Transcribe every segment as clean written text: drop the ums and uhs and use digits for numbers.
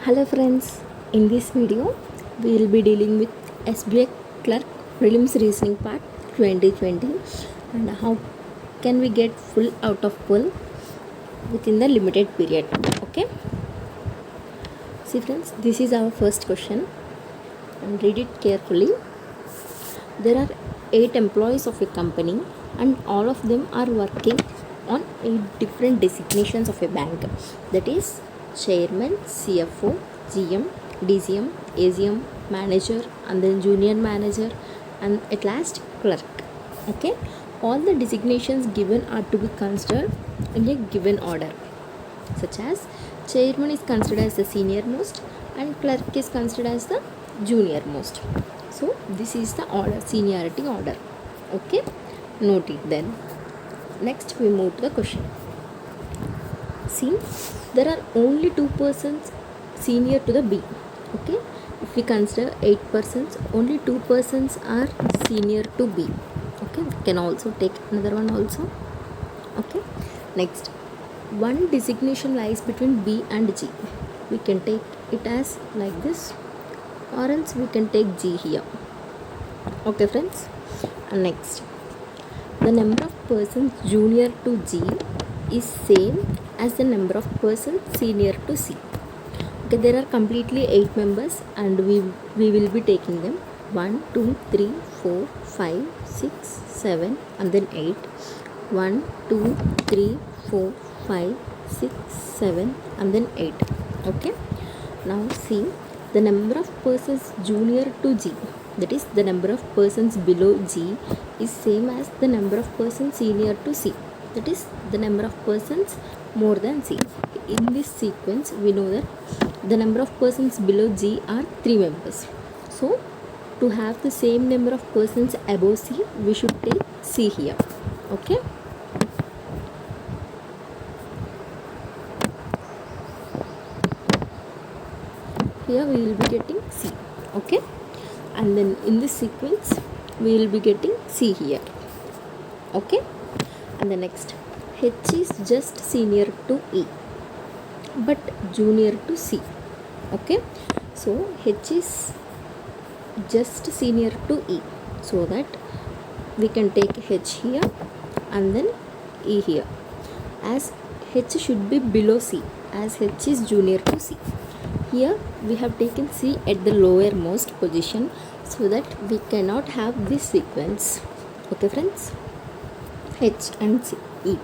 Hello friends, in this video we will be dealing with SBI Clerk Prelims Reasoning Part 2020 and how can we get full out of full within the limited period. Okay, see friends, this is our first question and read it carefully. There are 8 employees of a company and all of them are working on 8 different designations of a bank, that is chairman, CFO, GM, DCM, AGM, manager, and then junior manager, and at last clerk. Okay, all the designations given are to be considered in a given order, such as chairman is considered as the senior most and clerk is considered as the junior most. So this is the order, seniority order. Okay, note it then. Next we move to the question. See, there are only 2 persons senior to the B. Okay, if we consider 8 persons, only 2 persons are senior to B. Okay, we can also take another one also. Okay, next, one designation lies between B and G. We can take it as like this, or else we can take G here. Okay friends, and next, the number of persons junior to G is same as the number of persons senior to C. Okay, there are completely 8 members and we will be taking them 1, 2, 3, 4, 5, 6, 7 and then 8. 1, 2, 3, 4, 5, 6, 7 and then 8. Okay, now see, the number of persons junior to G, that is the number of persons below G, is same as the number of persons senior to C, that is the number of persons more than C. In this sequence we know that the number of persons below G are 3 members. So to have the same number of persons above C, we should take C here. Okay, here we will be getting C. Okay, and then in this sequence we will be getting C here. Okay, and the next, H is just senior to E but junior to C. Okay, so H is just senior to E, so that we can take H here and then E here, as H should be below C, as H is junior to C. Here we have taken C at the lowermost position so that we cannot have this sequence. Okay friends, H and C, E.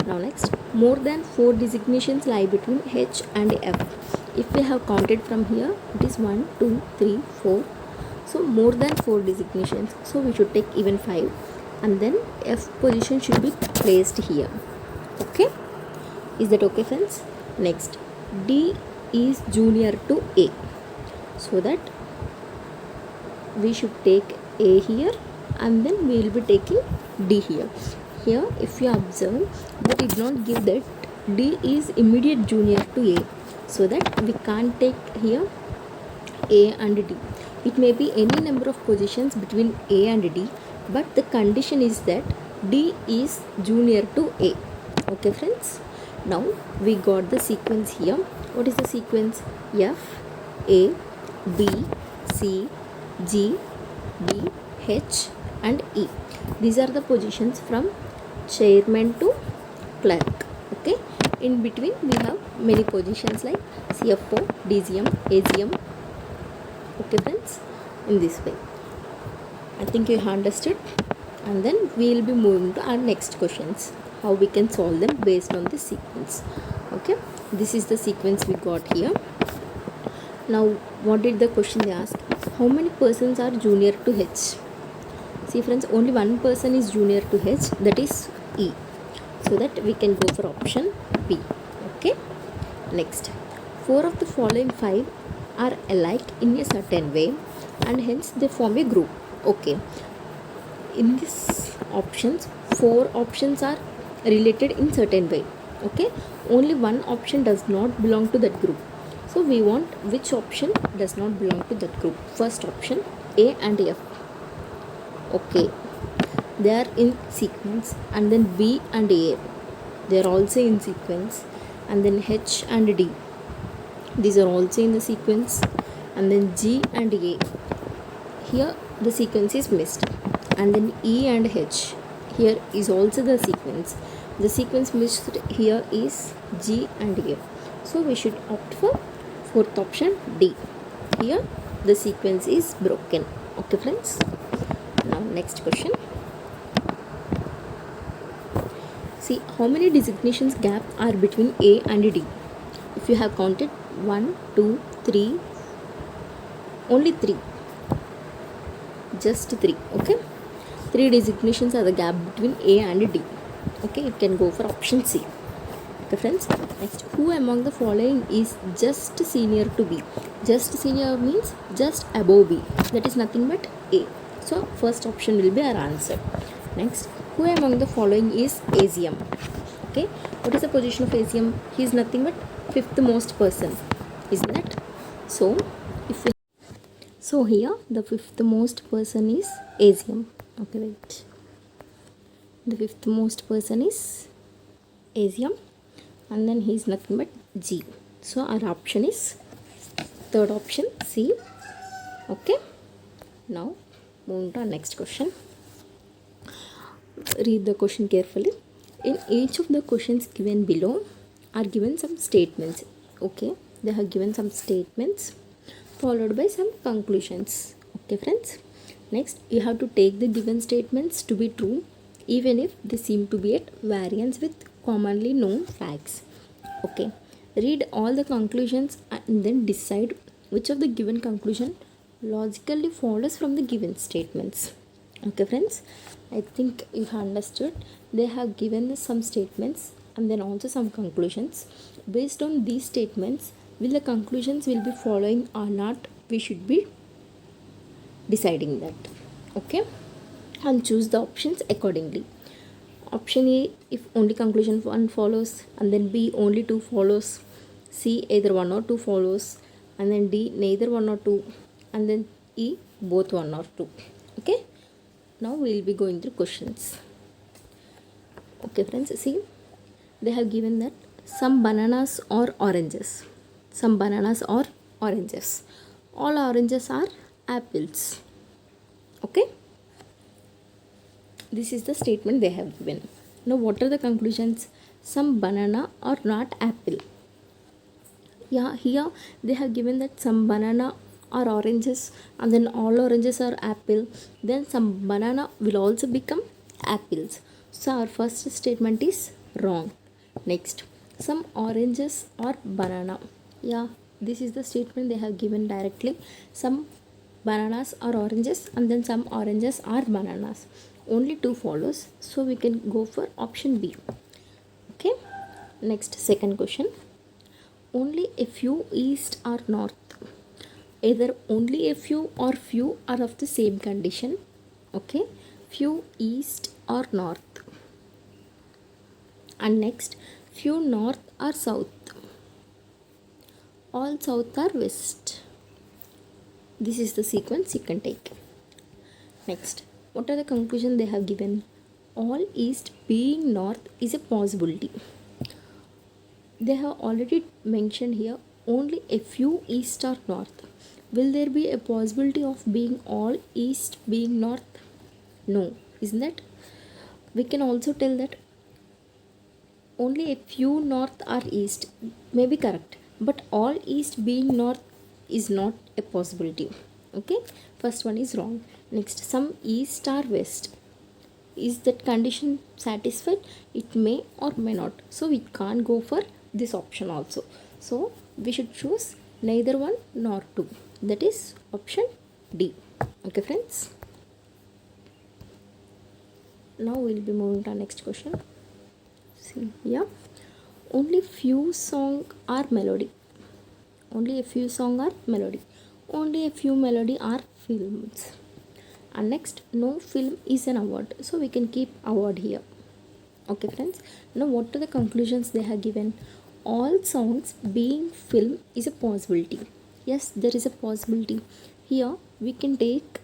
Now next, more than 4 designations lie between H and F. If we have counted from here, it is 1, 2, 3, 4. So more than 4 designations. So we should take even 5, and then F position should be placed here. Okay, is that okay friends? Next, D is junior to A, so that we should take A here and then we will be taking D here. Here if you observe, they did not give that D is immediate junior to A, so that we can't take here A and D. It may be any number of positions between A and D, but the condition is that D is junior to A. Okay friends, now we got the sequence here. What is the sequence? F, A, B, C, G, D, H and E. These are the positions from chairman to clerk. Okay, in between we have many positions like CFO, DCM, AGM. Okay friends, in this way I think you understood, and then we will be moving to our next questions, how we can solve them based on this sequence. Okay, this is the sequence we got here. Now what did the question they ask? How many persons are junior to H? See friends, only one person is junior to H, that is E, so that we can go for option B. Okay, next, 4 of the following 5 are alike in a certain way and hence they form a group. Okay, in this options, 4 options are related in certain way. Okay, only one option does not belong to that group, so we want which option does not belong to that group. First option, A and F. Okay, they are in sequence, and then B and A, they are also in sequence, and then H and D, these are also in the sequence. And then G and A, here the sequence is missed. And then E and H, here is also the sequence missed here is G and A, so we should opt for fourth option D. Here the sequence is broken. Okay friends, now next question. See, how many designations gap are between A and D? If you have counted 1, 2, 3, only 3, just 3. Okay, 3 designations are the gap between A and D. Okay, it can go for option C. Okay friends, next, who among the following is just senior to B? Just senior means just above B, that is nothing but A, so first option will be our answer. Next, who among the following is ASM? Okay, what is the position of ASM? He is nothing but fifth most person, isn't it? So if we, so here the fifth most person is ASM. Okay, wait, the fifth most person is ASM, and then he is nothing but G, so our option is third option C. Okay, now moving to our next question. Read the question carefully. In each of the questions given below are given some statements. Okay, they have given some statements followed by some conclusions. Okay friends, next you have to take the given statements to be true even if they seem to be at variance with commonly known facts. Okay, read all the conclusions and then decide which of the given conclusion logically follows from the given statements. Okay friends, I think you have understood. They have given some statements and then also some conclusions. Based on these statements, will the conclusions will be following or not, we should be deciding that. Okay, and choose the options accordingly. Option A, if only conclusion 1 follows, and then B, only 2 follows, C, either 1 or 2 follows, and then D, neither 1 or 2, and then E, both 1 or 2. Okay, now we will be going through questions. Okay friends, see, they have given that some bananas or oranges, some bananas or oranges, all oranges are apples. Okay, this is the statement they have given. Now what are the conclusions? Some banana are not apple. Yeah, here they have given that some banana are oranges and then all oranges are apple, then some banana will also become apples, so our first statement is wrong. Next, some oranges are banana. Yeah, this is the statement they have given directly. Some bananas are oranges and then some oranges are bananas, only 2 follows, so we can go for option B. Okay, next, second question. Only a few east or north, either only a few or few are of the same condition. Okay, few east or north, and next, few north or south, all south or west. This is the sequence you can take. Next, what are the conclusions they have given? All east being north is a possibility. They have already mentioned here only a few east or north. Will there be a possibility of being all east being north? No, isn't it? We can also tell that only a few north or east may be correct, but all east being north is not a possibility. Okay, first one is wrong. Next, some east or west, is that condition satisfied? It may or may not, so we can't go for this option also, so we should choose neither one nor two, that is option D. Okay friends, now we'll be moving to our next question. See, yeah, only few song are melody, only a few song are melody, only a few melody are films, and next, no film is an award, so we can keep award here. Okay friends, now what are the conclusions they have given? All songs being film is a possibility. Yes, there is a possibility. Here we can take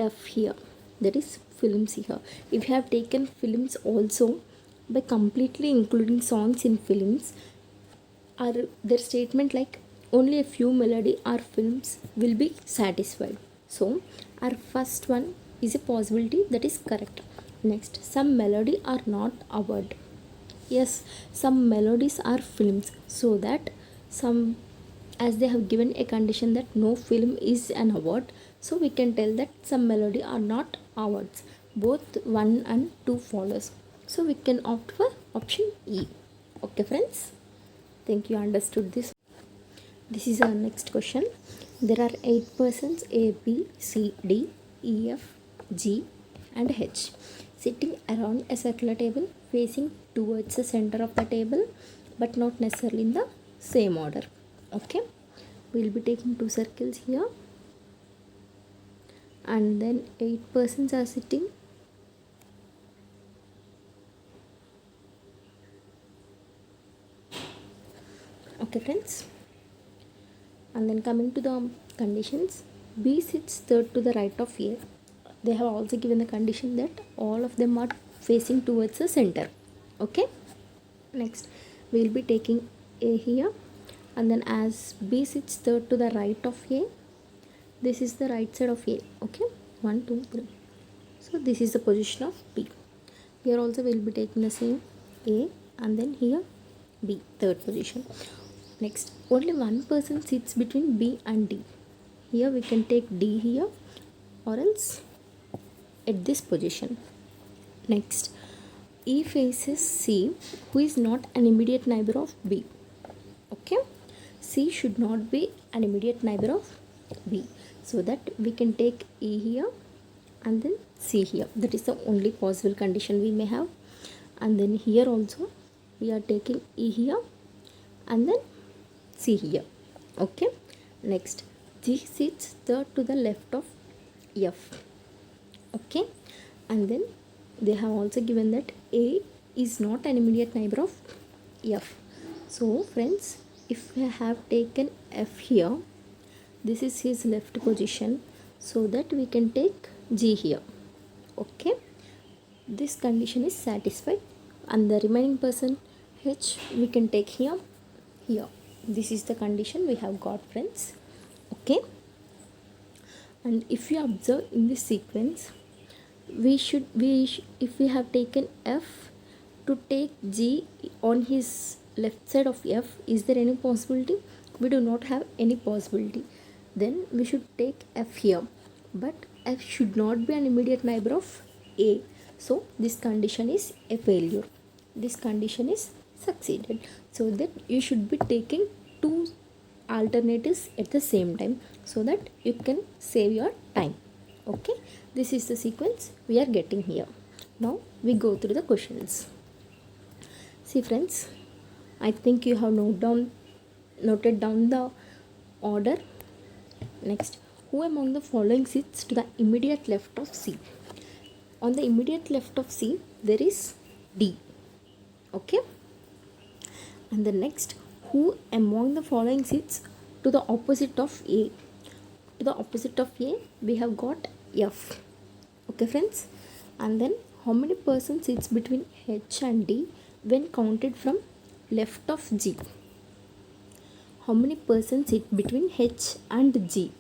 F here, that is films here. If you have taken films also, by completely including songs in films, or their statement like only a few melody or films will be satisfied. So our first one is a possibility that is correct. Next, some melody are not award. Yes, some melodies are films, so that some, as they have given a condition that no film is an award, so we can tell that some melody are not awards. Both 1 and 2 follows. So we can opt for option E. Okay friends, think you understood this. This is our next question. There are 8 persons A, B, C, D, E, F, G and H sitting around a circular table facing towards the center of the table, but not necessarily in the same order. Okay, we will be taking 2 circles here, and then 8 persons are sitting. Okay friends, and then coming to the conditions, B sits third to the right of A. They have also given the condition that all of them are facing towards the center. Okay, next we will be taking A here, and then as B sits third to the right of A, this is the right side of A. Okay, 1 2 3, so this is the position of B. Here also we will be taking the same A, and then here B, third position. Next, only one person sits between B and D. Here we can take D here, or else at this position. Next, E faces C, who is not an immediate neighbor of B. Okay, C should not be an immediate neighbor of B, so that we can take E here and then C here. That is the only possible condition we may have. And then here also we are taking E here and then C here. Okay, next, G sits third to the left of F. Okay, and then they have also given that A is not an immediate neighbor of F. So friends, if we have taken F here, this is his left position, so that we can take G here. Okay, this condition is satisfied, and the remaining person H we can take here. This is the condition we have got, friends. Okay, and if you observe in this sequence, if we have taken F, to take G on his left side of F, is there any possibility? We do not have any possibility. Then we should take F here, but F should not be an immediate neighbor of A, so this condition is a failure. This condition is succeeded, so that you should be taking 2 alternatives at the same time, so that you can save your time. Okay, this is the sequence we are getting here. Now we go through the questions. See friends, I think you have noted down the order. Next, who among the following sits to the immediate left of C? On the immediate left of C there is D. Okay, and the next, who among the following sits to the opposite of A? To the opposite of A we have got F. Okay friends, and then how many persons sits between H and D when counted from left of G? How many persons sit between H and G?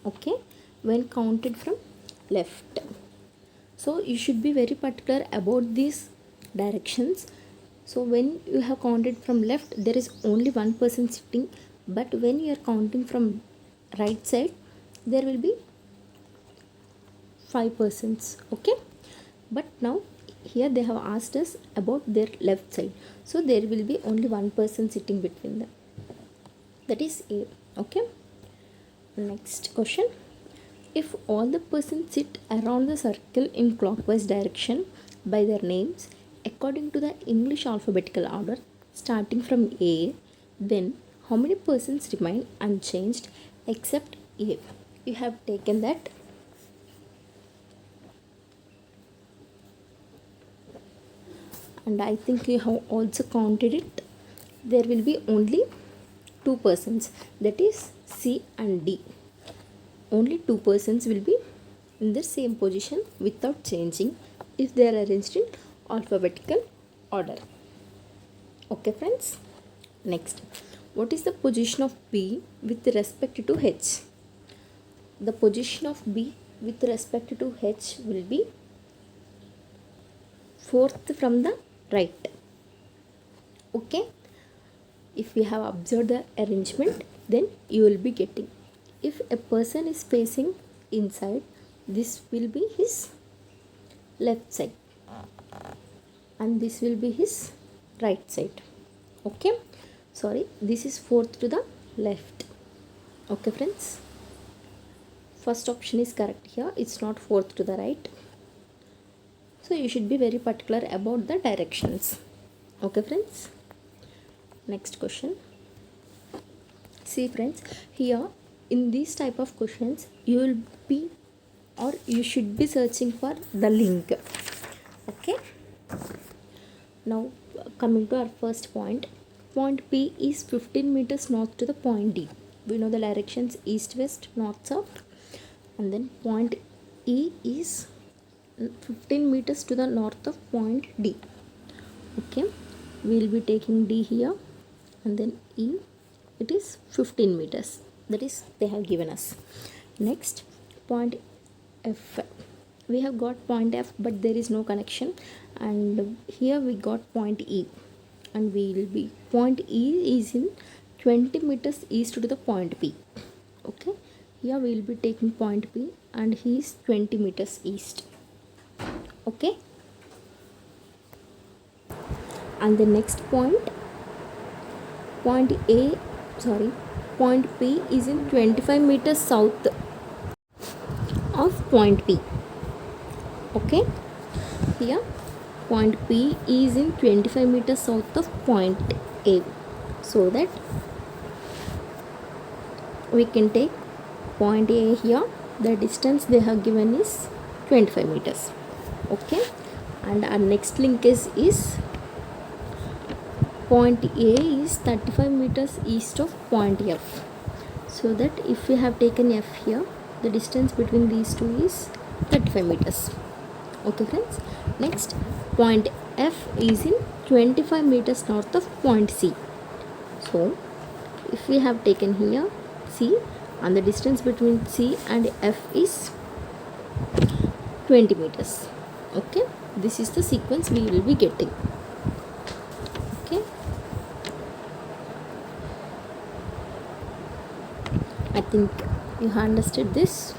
Okay, when counted from left. So you should be very particular about these directions. So when you have counted from left, there is only one person sitting, but when you are counting from right side, there will be 5 persons. Okay, but now here they have asked us about their left side, so there will be only one person sitting between them, that is A. Okay, next question, if all the persons sit around the circle in clockwise direction by their names according to the English alphabetical order starting from A, then how many persons remain unchanged except A? You have taken that. And I think you have also counted it. There will be only 2 persons, that is C and D. Only 2 persons will be in the same position without changing if they are arranged in alphabetical order. Okay friends, next, what is the position of B with respect to H? The position of B with respect to H will be fourth from the right. Okay, if we have observed the arrangement, then you will be getting, if a person is facing inside, this will be his left side and this will be his right side. Okay, sorry, this is fourth to the left. Okay friends, first option is correct here, it's not fourth to the right. So you should be very particular about the directions. Okay friends, next question. See friends, here in these type of questions you will be, or you should be searching for the link. Okay, now coming to our first point, point P is 15 meters north to the point D. We know the directions east, west, north, south, and then point E is 15 meters to the north of point D. Okay, we will be taking D here, and then E, it is 15 meters, that is they have given us. Next, point F, we have got point F but there is no connection, and here we got point E, and we will be, point E is in 20 meters east to the point P. Okay, here we will be taking point P and he is 20 meters east. Okay, and the next point, point A, sorry, point P is in 25 meters south of point P. Okay, here point P is in 25 meters south of point A, so that we can take point A here, the distance they have given is 25 meters. Okay, and our next linkage is point A is 35 meters east of point F, so that if we have taken F here, the distance between these two is 35 meters. Okay friends, next, point F is in 25 meters north of point C. So if we have taken here C, and the distance between C and F is 20 meters. Okay, this is the sequence we will be getting. Okay, I think you have understood this.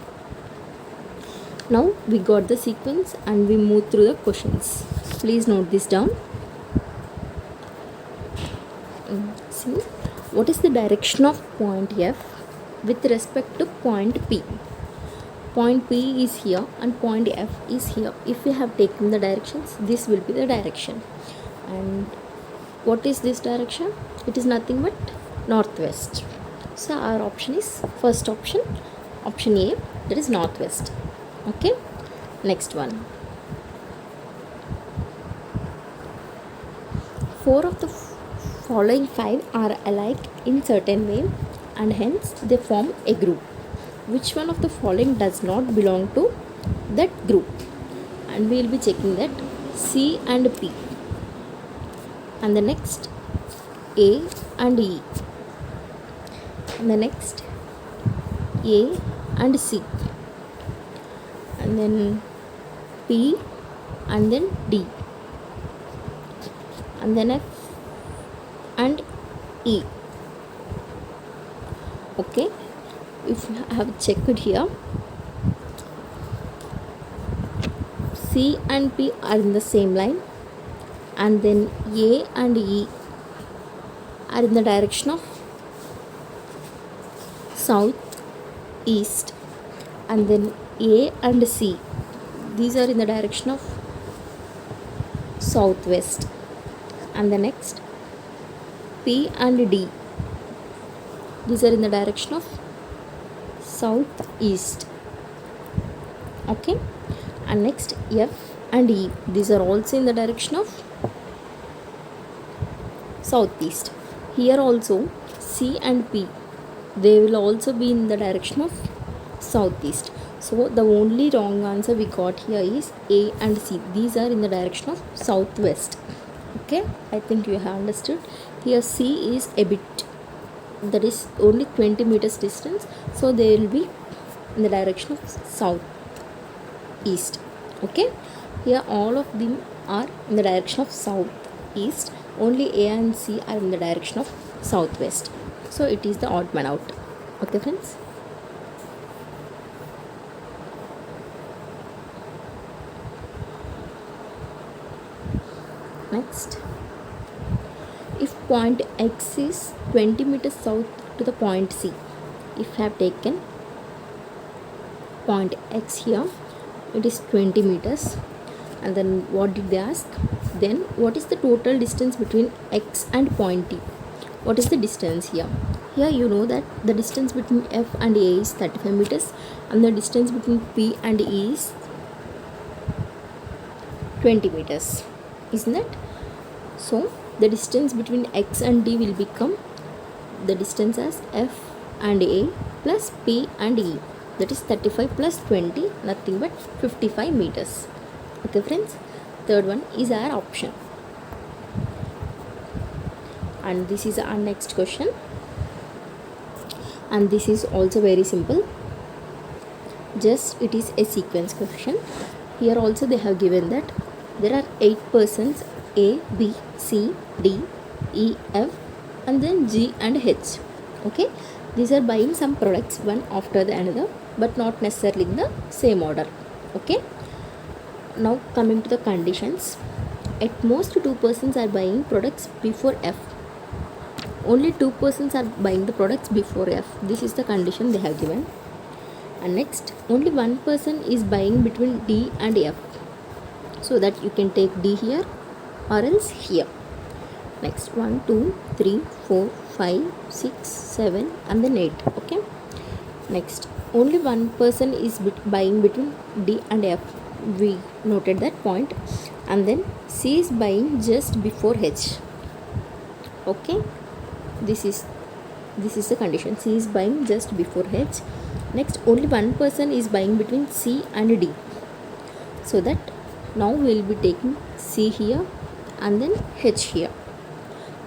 Now we got the sequence and we move through the questions. Please note this down. See, what is the direction of point F with respect to point P? Point P is here and point F is here. If we have taken the directions, this will be the direction. And what is this direction? It is nothing but northwest. So our option is first option, option A, that is northwest. Okay, next one. 4 of the following 5 are alike in certain way and hence they form a group. Which one of the following does not belong to that group? And we will be checking that C and P. And the next, A and E. And the next, A and C. And then P and then D. And then F and E. Okay, if you have checked here, C and P are in the same line, and then A and E are in the direction of south east, and then A and C, these are in the direction of southwest, and the next P and D, these are in the direction of southeast. Okay, and next F and E, these are also in the direction of southeast. Here also C and P, they will also be in the direction of southeast. So the only wrong answer we got here is A and C, these are in the direction of southwest. Okay, I think you have understood. Here C is a bit, that is only 20 meters distance, so they will be in the direction of south east. Okay, here all of them are in the direction of south east, only A and C are in the direction of southwest, so it is the odd man out. Okay friends. Next, if point X is 20 meters south to the point C, if I have taken point X here, it is 20 meters, and then what did they ask? Then what is the total distance between X and point T? What is the distance here? Here you know that the distance between F and A is 35 meters, and the distance between P and E is 20 meters, isn't it? So the distance between X and D will become the distance as F and A plus P and E, that is 35 plus 20, nothing but 55 meters. Okay friends, third one is our option. And this is our next question, and this is also very simple, just it is a sequence question. Here also they have given that there are 8 persons, A, B, C, D, E, F, and then G and H. Okay, these are buying some products one after the another, but not necessarily in the same order. Okay, now coming to the conditions, at most 2 persons are buying products before F, only 2 persons are buying the products before F. This is the condition they have given. And next, only 1 person is buying between D and F, so that you can take D here or else here. Next, 1, 2, 3, 4, 5, 6, 7, and then 8. Okay, next, only 1 person is buying between D and F, we noted that point, and then C is buying just before H. Okay, this is the condition, C is buying just before H. Next, only 1 person is buying between C and D, so that now we will be taking C here and then H here.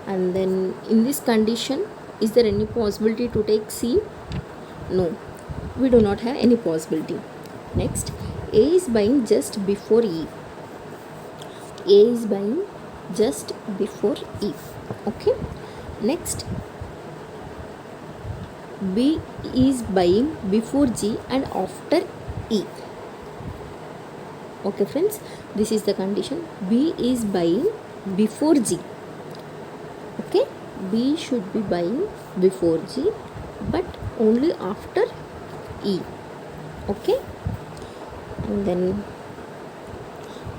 And then in this condition, is there any possibility to take C? No, we do not have any possibility. Next, A is buying just before E. A is buying just before E. Okay, next, B is buying before G and after E. Okay friends, this is the condition, B is buying before G. Okay, B should be buying before G, but only after E. Okay, and then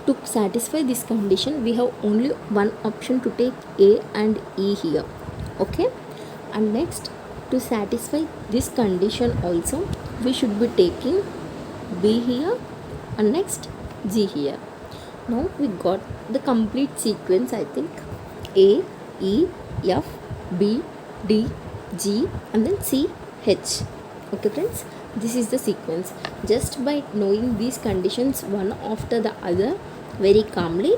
to satisfy this condition, we have only one option to take A and E here. Okay, and next, to satisfy this condition also, we should be taking B here and next G here. Now we got the complete sequence, I think. A, E, F, B, D, G, and then C, H. Okay friends, this is the sequence. Just by knowing these conditions one after the other very calmly,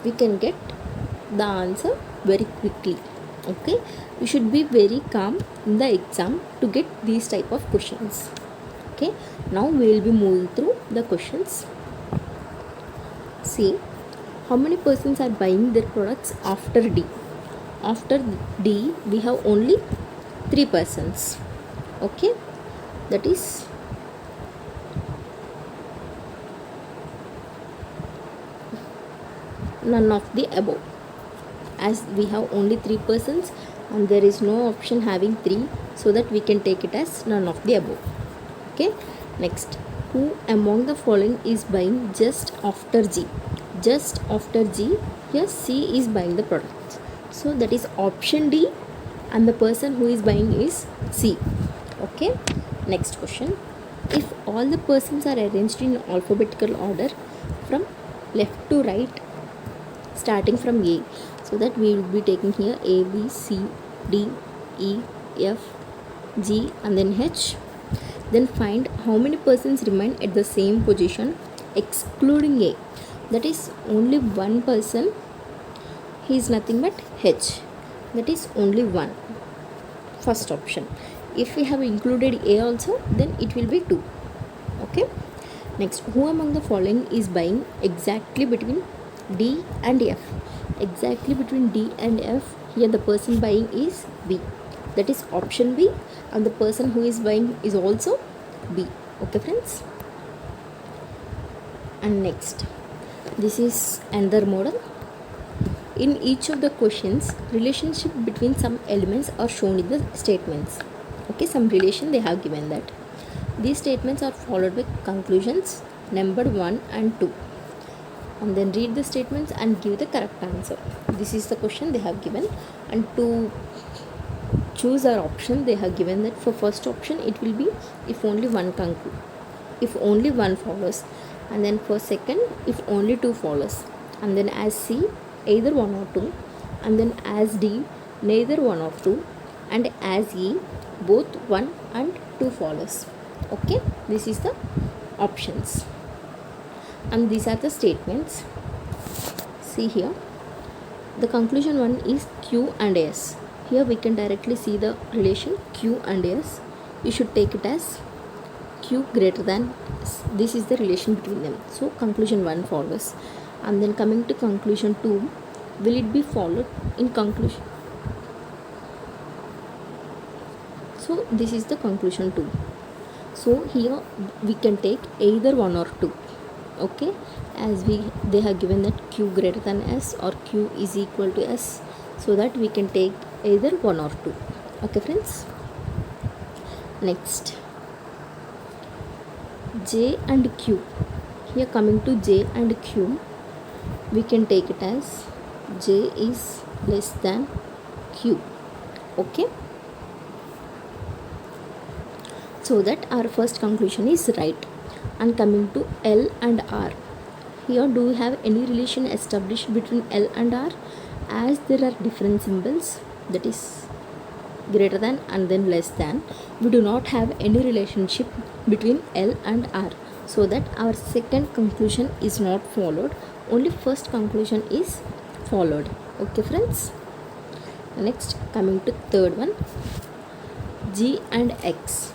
we can get the answer very quickly. Okay, you should be very calm in the exam to get these type of questions. Okay, now we will be moving through the questions. See, how many persons are buying their products after D? After D, we have only 3 persons. Okay, that is none of the above, as we have only 3 persons and there is no option having 3, so that we can take it as none of the above. Okay, next, who among the following is buying just after G? Just after G, here C is buying the product, so that is option D, and the person who is buying is C. Okay, next question, if all the persons are arranged in alphabetical order from left to right starting from A, so that we will be taking here A, B, C, D, E, F, G, and then H, then find how many persons remain at the same position excluding A. That is, only 1 person is nothing but H, that is only one, first option. If we have included A also, then it will be 2. Okay. Next, who among the following is buying exactly between D and F? Exactly between D and F, here the person buying is B, that is option B, and the person who is buying is also B. Okay friends. And next, this is another model. In each of the questions, relationship between some elements are shown in the statements. Okay, some relation they have given that. These statements are followed by conclusions numbered 1 and 2. And then read the statements and give the correct answer. This is the question they have given, and to choose our option they have given that for first option it will be if only one follows, and then for second if only 2 follows, and then as C either 1 or 2, and then as D neither 1 or 2, and as E both 1 and 2 follows. Okay, this is the options, and these are the statements. See here, the conclusion one is Q and S. Here we can directly see the relation Q and S. You should take it as Q greater than S. This is the relation between them. So conclusion 1 follows. And then coming to conclusion 2, will it be followed in conclusion? So this is the conclusion 2. So here we can take either 1 or 2. Okay, as they have given that Q greater than S or Q is equal to S, so that we can take either 1 or 2. Okay friends. Next, J and Q. Here coming to J and Q, we can take it as J is less than Q. Okay, so that our first conclusion is right. And coming to L and R, here do we have any relation established between L and R? As there are different symbols, that is greater than and then less than, we do not have any relationship between L and R, so that our second conclusion is not followed, only first conclusion is followed. Okay friends. Next, coming to third one, G and X,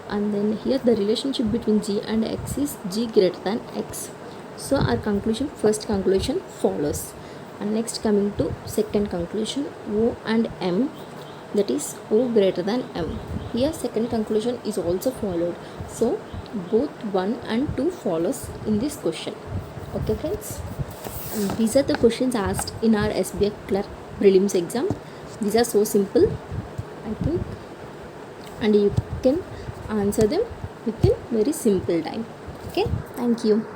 and then here the relationship between G and X is G greater than X, so our conclusion, first conclusion follows. And next, coming to second conclusion, O and M, that is O greater than M. Here second conclusion is also followed, so both 1 and 2 follows in this question. Okay friends, and these are the questions asked in our SBI clerk prelims exam. These are so simple, I think, and you can answer them within very simple time. Okay, thank you.